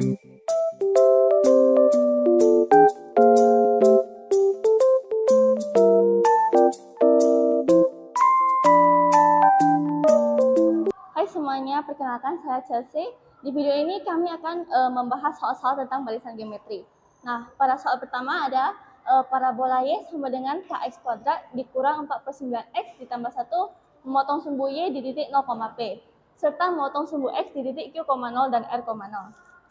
Hai semuanya, perkenalkan saya Chelsea. Di video ini kami akan membahas soal-soal tentang barisan geometri. Nah, pada soal pertama ada parabola Y sama dengan kx kuadrat dikurang 4/9x ditambah 1 memotong sumbu Y di titik 0, P serta memotong sumbu X di titik Q, 0 dan R, 0.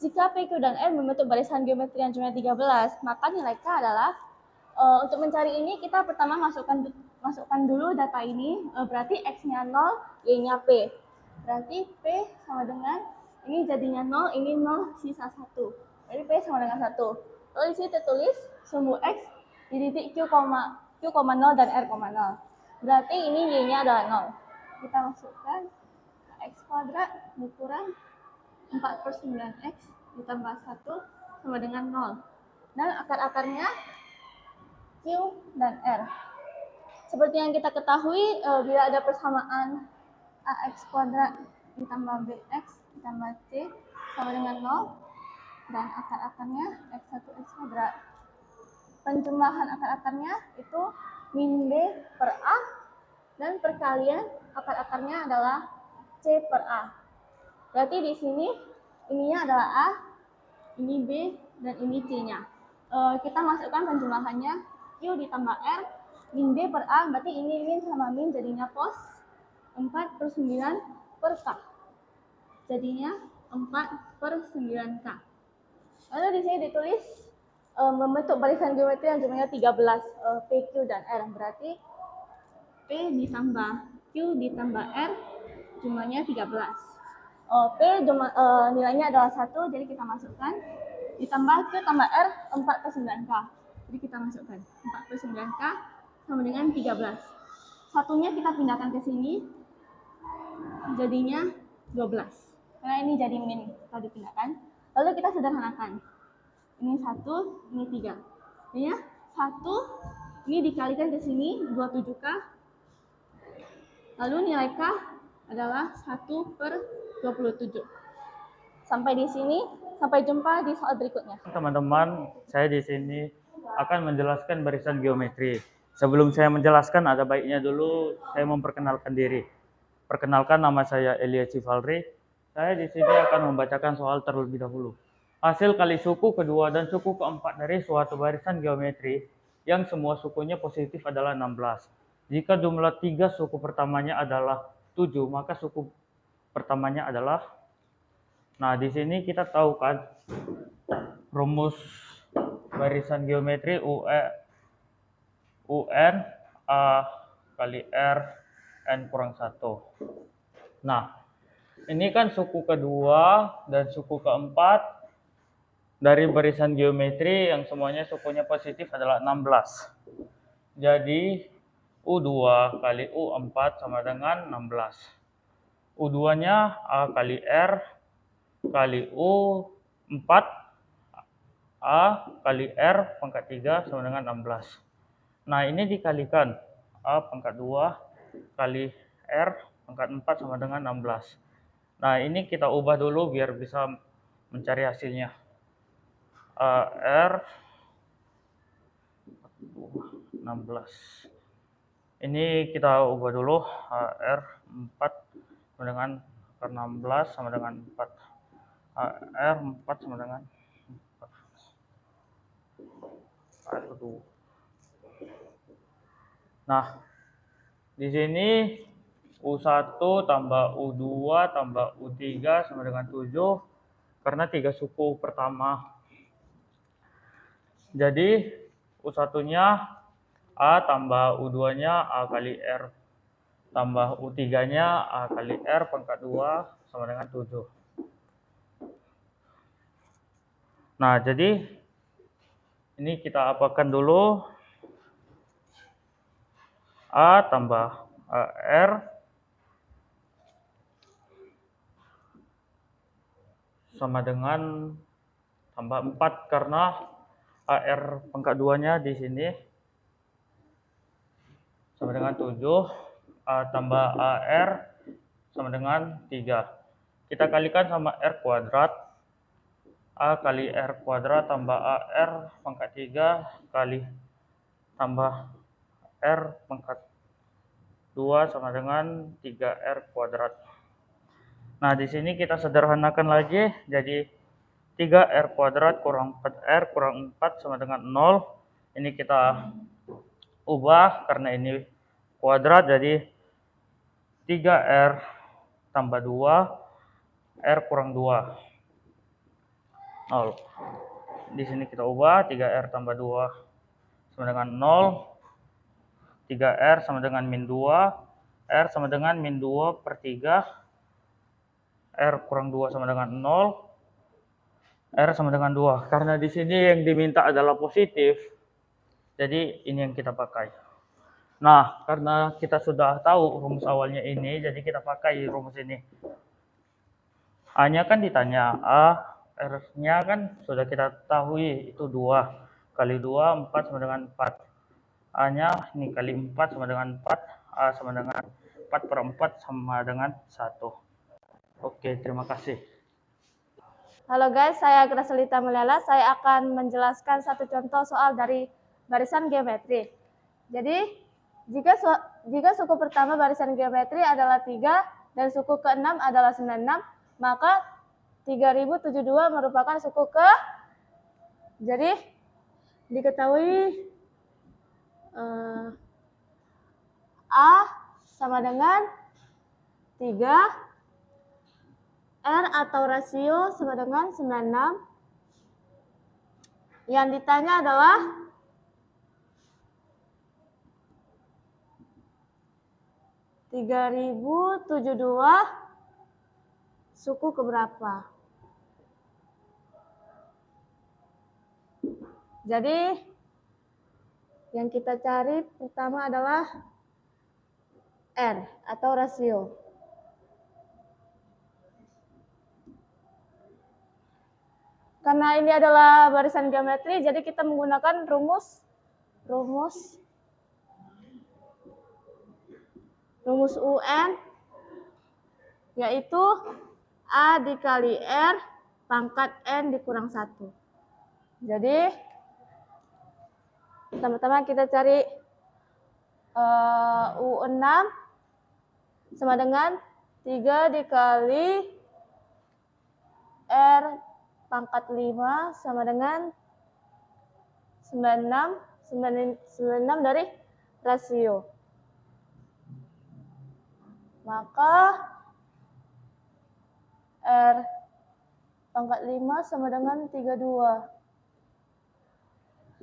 Jika P, Q, dan R membentuk barisan geometri yang jumlahnya 13, maka nilai K adalah untuk mencari ini kita pertama masukkan dulu data ini, berarti X-nya 0, Y-nya P. Berarti P sama dengan, ini jadinya 0, ini 0, sisa 1. Jadi P sama dengan 1. Lalu di sini tertulis sumbu X di titik Q, 0 dan R, 0. Berarti ini Y-nya adalah 0. Kita masukkan X kuadrat dikurang 4/9X ditambah 1 sama dengan 0. Dan akar-akarnya Q dan R. Seperti yang kita ketahui, bila ada persamaan AX kuadrat ditambah BX ditambah C sama dengan 0 dan akar-akarnya X1 X kuadrat. Penjumlahan akar-akarnya itu min B per A dan perkalian akar-akarnya adalah C per A. Berarti di sini ininya adalah A, ini B, dan ini C-nya. Kita masukkan penjumlahannya Q ditambah R, min B per A, berarti ini min sama min jadinya cos 4/9 per K. Jadinya 4/9K. Lalu di sini ditulis membentuk barisan geometri yang jumlahnya 13, P, Q, dan R. Berarti P ditambah Q ditambah R jumlahnya 13. P nilainya adalah 1, jadi kita masukkan. Ditambah Q tambah R 4/9K. Jadi kita masukkan 4/9K sama dengan 13. Satunya kita pindahkan ke sini, jadinya 12. Karena ini jadi min, kita dipindahkan. Lalu kita sederhanakan. Ini 1, ini 3. Ini 1, ini dikalikan ke sini, 27K. Lalu nilai K adalah 1/27. Sampai di sini, sampai jumpa di soal berikutnya. Teman-teman, saya di sini akan menjelaskan barisan geometri. Sebelum saya menjelaskan, ada baiknya dulu saya memperkenalkan diri. Perkenalkan, nama saya Elia Civalri. Saya di sini akan membacakan soal terlebih dahulu. Hasil kali suku kedua dan suku keempat dari suatu barisan geometri yang semua sukunya positif adalah 16. Jika jumlah 3 suku pertamanya adalah 7, maka suku pertamanya adalah. Nah, di sini kita tahu kan rumus barisan geometri UN A kali R N kurang 1. Nah, ini kan suku kedua dan suku keempat dari barisan geometri yang semuanya sukunya positif adalah 16. Jadi U2 kali U4 sama dengan 16. U2-nya A kali R kali U4 A kali R pangkat 3 sama dengan 16. Nah, ini dikalikan A pangkat 2 kali R pangkat 4 sama dengan 16. Nah, ini kita ubah dulu biar bisa mencari hasilnya. R 16. Ini kita ubah dulu. R 4 sama dengan 16 sama dengan 4. R 4 sama dengan 4. Nah, di sini U1 tambah U2 tambah U3 sama dengan 7 karena 3 suku pertama. Jadi U1-nya A tambah U2-nya A kali R tambah U3-nya A kali R pangkat 2 sama dengan 7. Nah, jadi ini kita apakan dulu. A tambah AR sama dengan tambah 4 karena AR pangkat 2-nya di sini sama dengan 7. A tambah AR sama dengan 3. Kita kalikan sama R kuadrat. A kali R kuadrat tambah AR pangkat 3 kali tambah R pangkat 2 sama dengan 3R kuadrat. Nah, di sini kita sederhanakan lagi, jadi 3R kuadrat kurang 4R kurang 4 sama dengan 0. Ini kita ubah karena ini kuadrat, jadi 3R tambah 2, R kurang 2. 0. Di sini kita ubah 3R tambah 2 sama dengan 0. 3R sama dengan min 2. R sama dengan min 2 per 3. R kurang 2 sama dengan 0. R sama dengan 2. Karena di sini yang diminta adalah positif, jadi ini yang kita pakai. Nah, karena kita sudah tahu rumus awalnya ini, jadi kita pakai rumus ini. A-nya kan ditanya, R-nya kan sudah kita ketahui, itu 2. Kali 2, 4 sama dengan 4. A-nya ini kali 4 sama dengan 4. A sama dengan 4 per 4 sama dengan 1. Oke, terima kasih. Halo guys, saya Gracelita Mulyala. Saya akan menjelaskan satu contoh soal dari barisan geometri. Jadi, jika suku pertama barisan geometri adalah 3 dan suku ke-6 adalah 96, maka 3072 merupakan suku ke. Jadi, diketahui A sama dengan 3, R atau rasio sama dengan 96. Yang ditanya adalah (3072) suku keberapa? Jadi yang kita cari pertama adalah R atau rasio. Karena ini adalah barisan geometri, jadi kita menggunakan rumus UN, yaitu A dikali R pangkat N dikurang 1. Jadi, pertama-tama kita cari U6 sama dengan 3 dikali R pangkat 5 sama dengan 96 dari rasio. Maka R pangkat 5 sama dengan 32.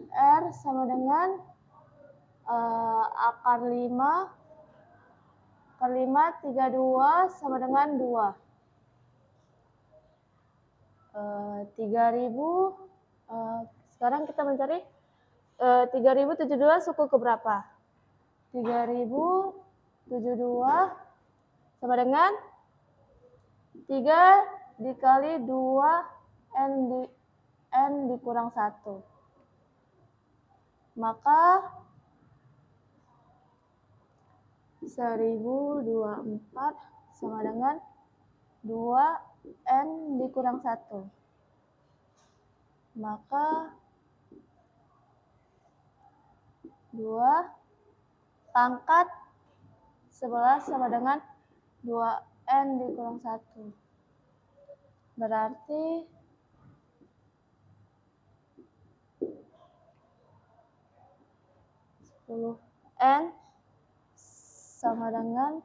R sama dengan akar 5 32 sama dengan 2. 3000. Sekarang kita mencari 3072 suku keberapa? 3072 sama dengan 3 dikali 2 N dikurang 1. Maka 1024 sama dengan 2 N dikurang 1. Maka 2 pangkat 11 sama dengan 2 N dikurang 1. Berarti 10 N sama dengan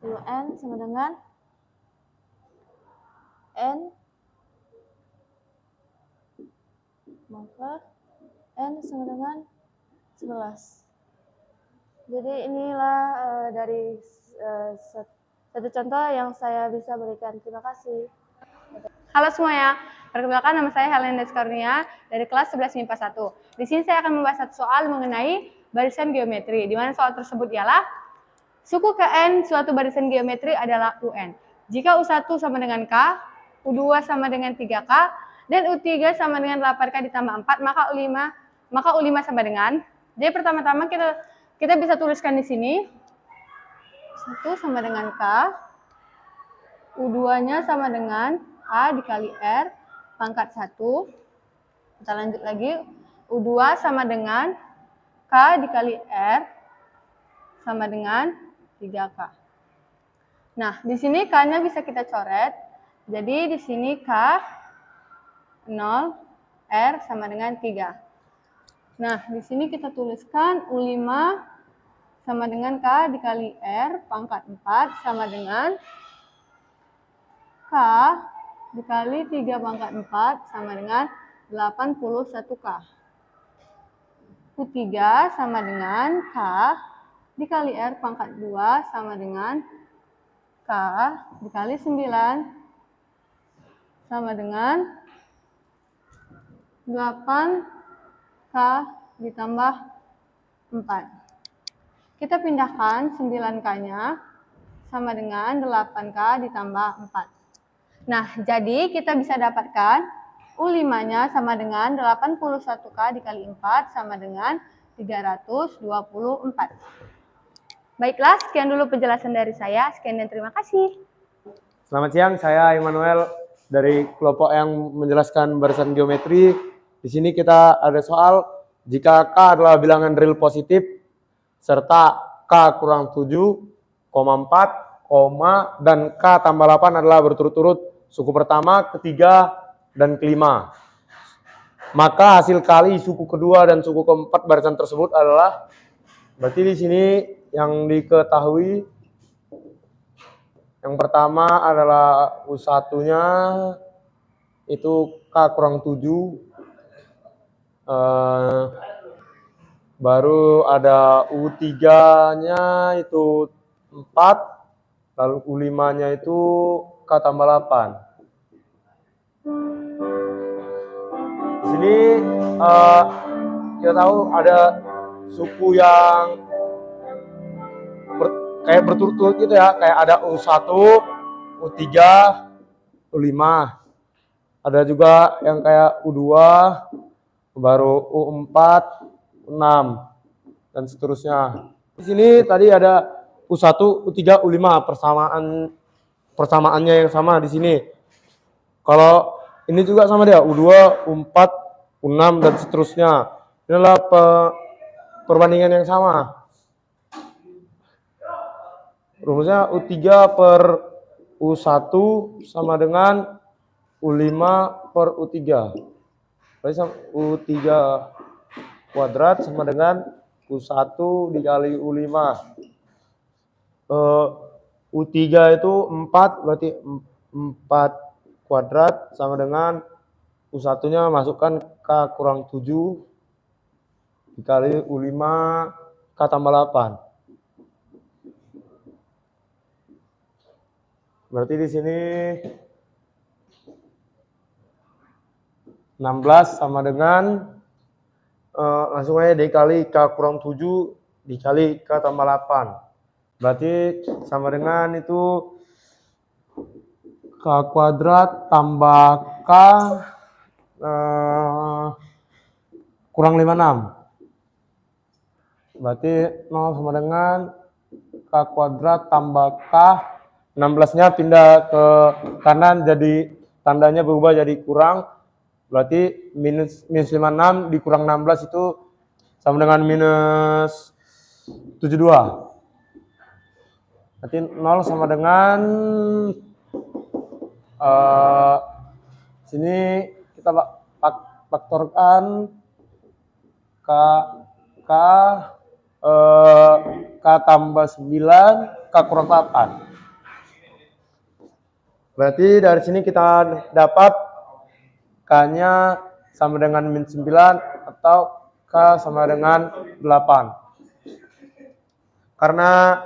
10N sama dengan N, maka N sama dengan 11. Jadi inilah dari satu contoh yang saya bisa berikan. Terima kasih. Halo semuanya, perkenalkan nama saya Helena Deskarnia dari kelas 11 MIPA 1. Di sini saya akan membahas satu soal mengenai barisan geometri, di mana soal tersebut ialah suku Kn suatu barisan geometri adalah UN. Jika U1 sama dengan K, U2 sama dengan 3K, dan U3 sama dengan 8K ditambah 4, maka U5 sama dengan. Jadi pertama-tama kita bisa tuliskan di sini U1 sama dengan K, U2-nya sama dengan A dikali R pangkat 1. Kita lanjut lagi, U2 sama dengan K dikali R sama dengan 3K. Nah, di sini K-nya bisa kita coret. Jadi di sini K 0, R sama dengan 3. Nah, di sini kita tuliskan U5 sama dengan K dikali R pangkat 4 sama dengan K dikali 3 pangkat 4 sama dengan 81K. U3 sama dengan K dikali R pangkat 2 sama dengan K dikali 9 sama dengan 8K ditambah 4. Kita pindahkan 9K-nya sama dengan 8K ditambah 4. Nah, jadi kita bisa dapatkan U5-nya sama dengan 81K dikali 4 sama dengan 324. Baiklah, sekian dulu penjelasan dari saya. Sekian dan terima kasih. Selamat siang, saya Immanuel dari kelompok yang menjelaskan barisan geometri. Di sini kita ada soal jika K adalah bilangan real positif serta K kurang 7, 4, dan K tambah 8 adalah berturut-turut suku pertama, ketiga, dan kelima. Maka hasil kali suku kedua dan suku keempat barisan tersebut adalah, berarti di sini yang diketahui yang pertama adalah U1-nya itu K kurang 7, baru ada U3-nya itu 4, lalu U5-nya itu K tambah 8. Di sini kita tahu ada suku yang kayak berturut-turut gitu ya, kayak ada U1, U3, U5. Ada juga yang kayak U2, baru U4, U6, dan seterusnya. Di sini tadi ada U1, U3, U5, persamaannya yang sama di sini. Kalau ini juga sama dia, U2, U4, U6, dan seterusnya. Ini adalah perbandingan yang sama. Rumusnya U3 per U1 sama dengan U5 per U3. Berarti U3 kuadrat sama dengan U1 dikali U5. U3 itu 4, berarti 4 kuadrat sama dengan U1-nya masukkan K kurang 7 dikali U5 K tambah 8. Berarti di sini 16 sama dengan langsung aja dikali K kurang 7 dikali K tambah 8. Berarti sama dengan itu K kuadrat tambah K kurang 56. Berarti 0 sama dengan K kuadrat tambah K, 16-nya pindah ke kanan jadi tandanya berubah jadi kurang. Berarti minus 56 dikurang 16 itu sama dengan minus 72. Berarti 0 sama dengan sini kita faktorkan K tambah 9 K kurang 8. Berarti dari sini kita dapat K-nya sama dengan min 9 atau K sama dengan 8. Karena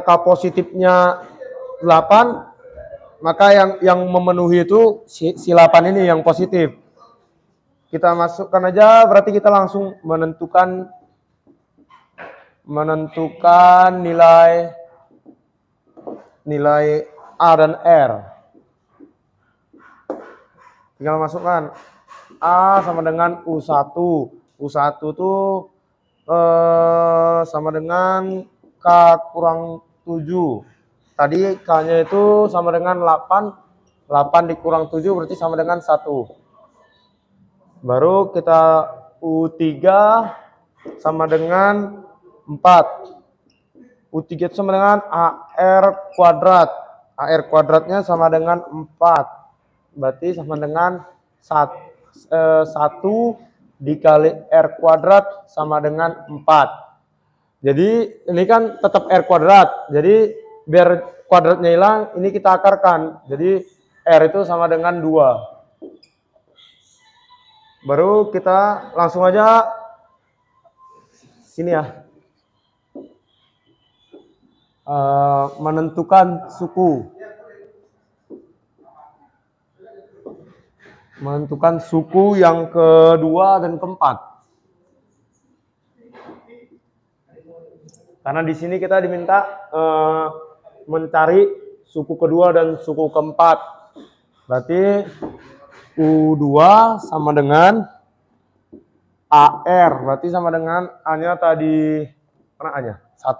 K positifnya 8, maka yang memenuhi itu si 8 ini yang positif. Kita masukkan aja, berarti kita langsung menentukan nilai A dan R. Tinggal masukkan A sama dengan U1. U1 itu sama dengan K kurang 7. Tadi K-nya itu sama dengan 8. 8 dikurang 7 berarti sama dengan 1. Baru kita U3 sama dengan 4. U3 itu sama dengan AR kuadrat. AR kuadratnya sama dengan 4. Berarti sama dengan 1 dikali R kuadrat sama dengan 4. Jadi ini kan tetap R kuadrat. Jadi biar kuadratnya hilang, ini kita akarkan. Jadi R itu sama dengan 2. Baru kita langsung aja sini ya. Menentukan suku. Menentukan suku yang kedua dan keempat. Karena di sini kita diminta mencari suku kedua dan suku keempat. Berarti U2 sama dengan AR. Berarti sama dengan A-nya tadi, mana A-nya? 1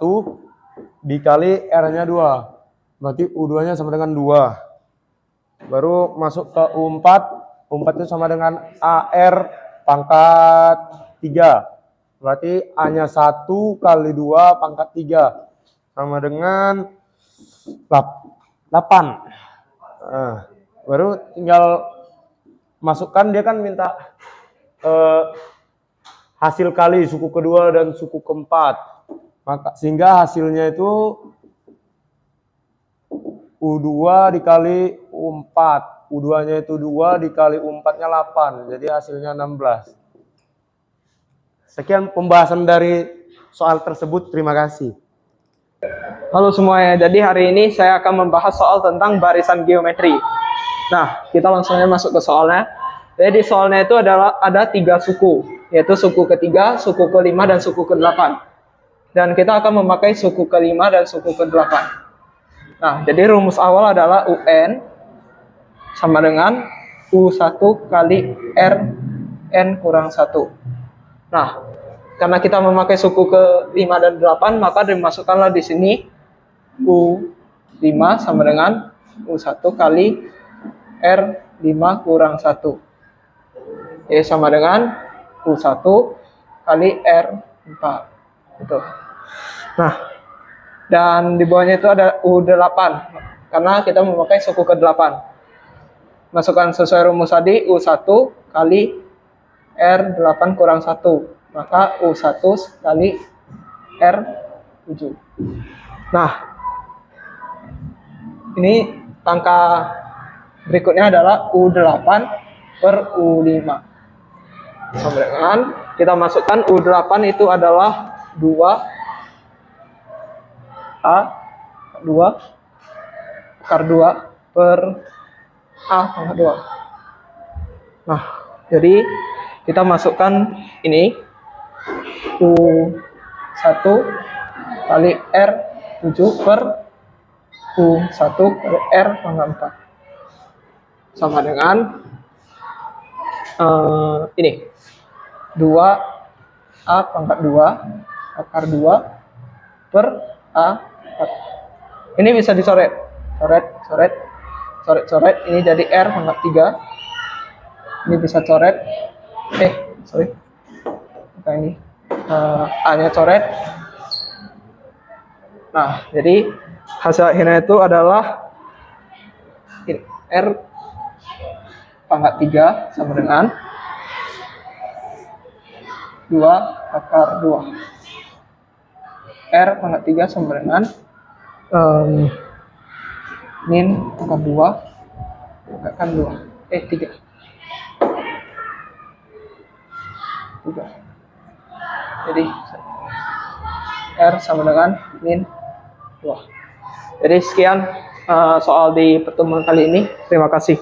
dikali R-nya 2. Berarti U2-nya sama dengan 2. Baru masuk ke U4. U4 itu sama dengan AR pangkat 3. Berarti A-nya 1 kali 2 pangkat 3. Sama dengan 8. Nah, baru tinggal masukkan, dia kan minta hasil kali suku kedua dan suku keempat. Maka sehingga hasilnya itu U2 dikali U4. U2-nya itu 2 dikali U4-nya 8. Jadi hasilnya 16. Sekian pembahasan dari soal tersebut. Terima kasih. Halo semuanya, jadi hari ini saya akan membahas soal tentang barisan geometri. Nah, kita langsung aja masuk ke soalnya. Jadi di soalnya itu ada 3 suku, yaitu suku ketiga, suku kelima, dan suku ke-8. Dan kita akan memakai suku kelima dan suku ke-8. Nah, jadi rumus awal adalah UN sama dengan U1 kali R N kurang 1. Nah, karena kita memakai suku ke-5 dan 8, maka dimasukkanlah di sini U5 sama dengan U1 kali R5 kurang 1. Jadi sama dengan U1 kali R4. Gitu. Nah, dan di bawahnya itu ada U8, karena kita memakai suku ke-8. Masukkan sesuai rumus tadi, U1 kali R8 kurang 1, maka U1 kali R7. Nah, ini angka berikutnya adalah U8 per U5. Sama dengan kita masukkan U8 itu adalah 2A 2 akar 2 per A pangkat 2. Nah, jadi kita masukkan ini U1 kali R7 per U1 kali R pangkat 4. Sama dengan ini 2A pangkat 2 akar 2 per A4. Ini bisa dicoret. Coret. Ini jadi R pangkat 3. Ini bisa coret. Ini A-nya coret. Nah, jadi hasil akhirnya itu adalah ini, R pangkat 3 sama dengan 2 akar 2. R pangkat 3 sama dengan min akar 2 akar 3. 3. Jadi R sama dengan min 2. Jadi sekian soal di pertemuan kali ini. Terima kasih.